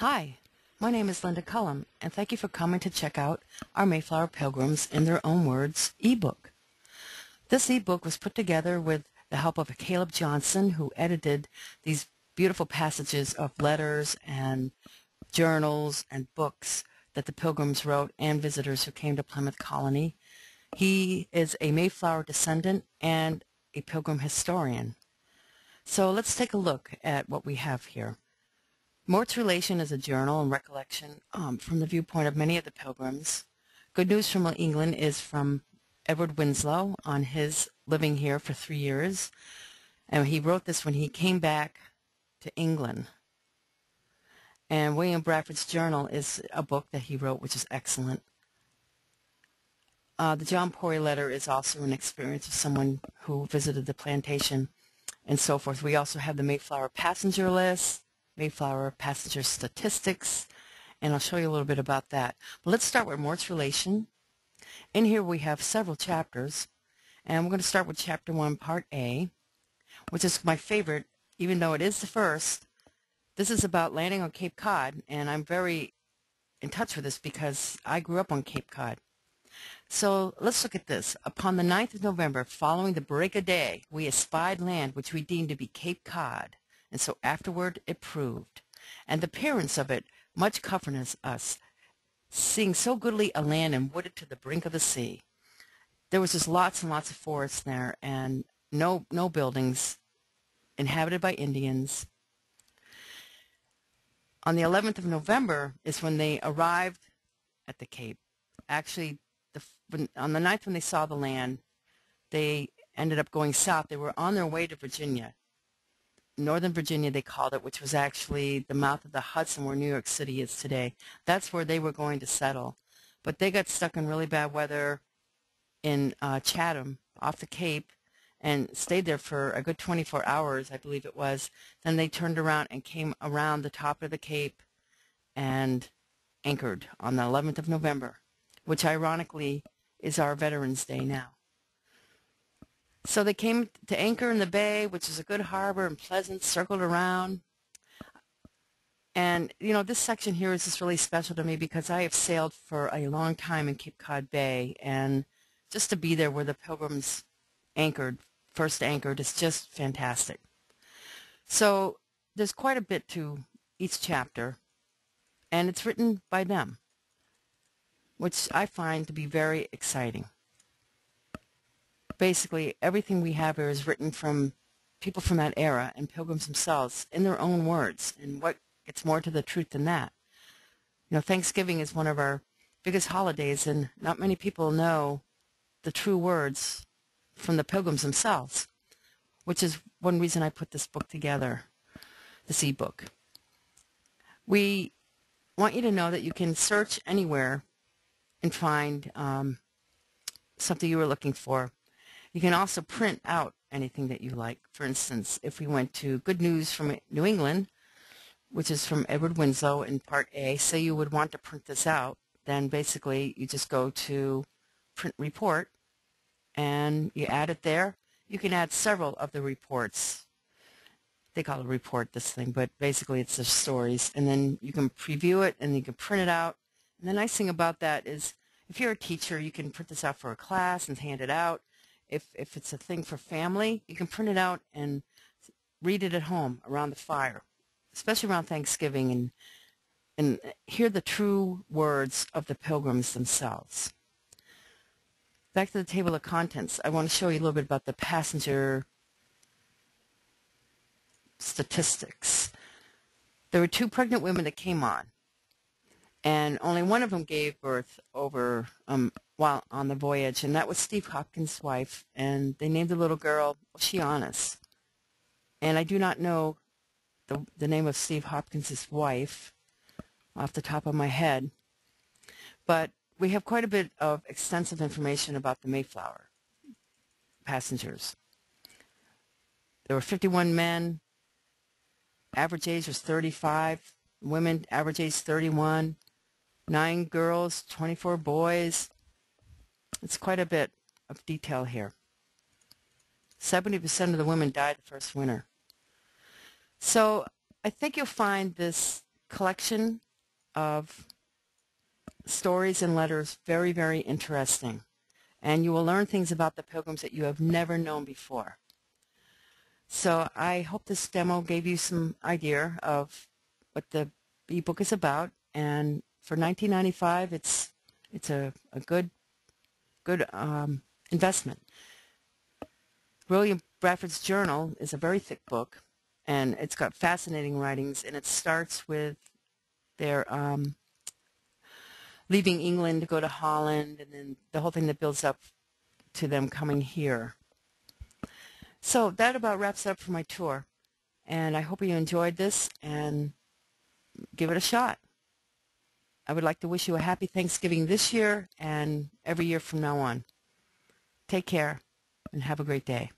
Hi, my name is Linda Cullum, and thank you for coming to check out our Mayflower Pilgrims in Their Own Words ebook. This ebook was put together with the help of Caleb Johnson, who edited these beautiful passages of letters and journals and books that the Pilgrims wrote and visitors who came to Plymouth Colony. He is a Mayflower descendant and a Pilgrim historian. So let's take a look at what we have here. Mort's Relation is a journal and recollection from the viewpoint of many of the Pilgrims. Good News from England is from Edward Winslow on his living here for 3 years. And he wrote this when he came back to England. And William Bradford's Journal is a book that he wrote, which is excellent. The John Pory letter is also an experience of someone who visited the plantation and so forth. We also have the Mayflower passenger list, Mayflower passenger statistics, and I'll show you a little bit about that. But let's start with Mort's Relation. In here we have several chapters, and we're going to start with Chapter 1, Part A, which is my favorite, even though it is the first. This is about landing on Cape Cod, and I'm very in touch with this because I grew up on Cape Cod. So let's look at this. Upon the 9th of November, following the break of day, we espied land which we deemed to be Cape Cod, and so afterward it proved. And the appearance of it much comforted us, seeing so goodly a land and wooded to the brink of the sea. There was just lots and lots of forests there, and no buildings, inhabited by Indians. On the 11th of November is when they arrived at the Cape. Actually, on the 9th when they saw the land, they ended up going south. They were on their way to Virginia. Northern Virginia, they called it, which was actually the mouth of the Hudson where New York City is today. That's where they were going to settle. But they got stuck in really bad weather in Chatham, off the Cape, and stayed there for a good 24 hours, I believe it was. Then they turned around and came around the top of the Cape and anchored on the 11th of November, which ironically is our Veterans Day now. So they came to anchor in the bay, which is a good harbor and pleasant, circled around. And, you know, this section here is just really special to me because I have sailed for a long time in Cape Cod Bay, and just to be there where the Pilgrims anchored, first anchored, is just fantastic. So there's quite a bit to each chapter, and it's written by them, which I find to be very exciting. Basically, everything we have here is written from people from that era and Pilgrims themselves in their own words. And what gets more to the truth than that? You know, Thanksgiving is one of our biggest holidays, and not many people know the true words from the Pilgrims themselves, which is one reason I put this book together, this ebook. We want you to know that you can search anywhere and find something you were looking for. You can also print out anything that you like. For instance, if we went to Good News from New England, which is from Edward Winslow in Part A, say you would want to print this out, then basically you just go to Print Report and you add it there. You can add several of the reports. They call it a report, this thing, but basically it's the stories. And then you can preview it and you can print it out. And the nice thing about that is if you're a teacher, you can print this out for a class and hand it out. If it's a thing for family, you can print it out and read it at home around the fire, especially around Thanksgiving, and hear the true words of the Pilgrims themselves. Back to the table of contents, I want to show you a little bit about the passenger statistics. There were 2 pregnant women that came on, and only one of them gave birth over while on the voyage, and that was Steve Hopkins' wife, and they named the little girl Oceanus. And I do not know the name of Steve Hopkins' wife off the top of my head, but we have quite a bit of extensive information about the Mayflower passengers. There were 51 men, average age was 35, women average age 31, 9 girls, 24 boys. It's quite a bit of detail here. 70% of the women died the first winter. So I think you'll find this collection of stories and letters, very, very interesting. And you will learn things about the Pilgrims that you have never known before. So I hope this demo gave you some idea of what the ebook is about. And for $19.95, it's a good investment. William Bradford's Journal is a very thick book, and it's got fascinating writings, and it starts with their leaving England to go to Holland, and then the whole thing that builds up to them coming here. So that about wraps up for my tour, and I hope you enjoyed this and give it a shot. I would like to wish you a happy Thanksgiving this year and every year from now on. Take care and have a great day.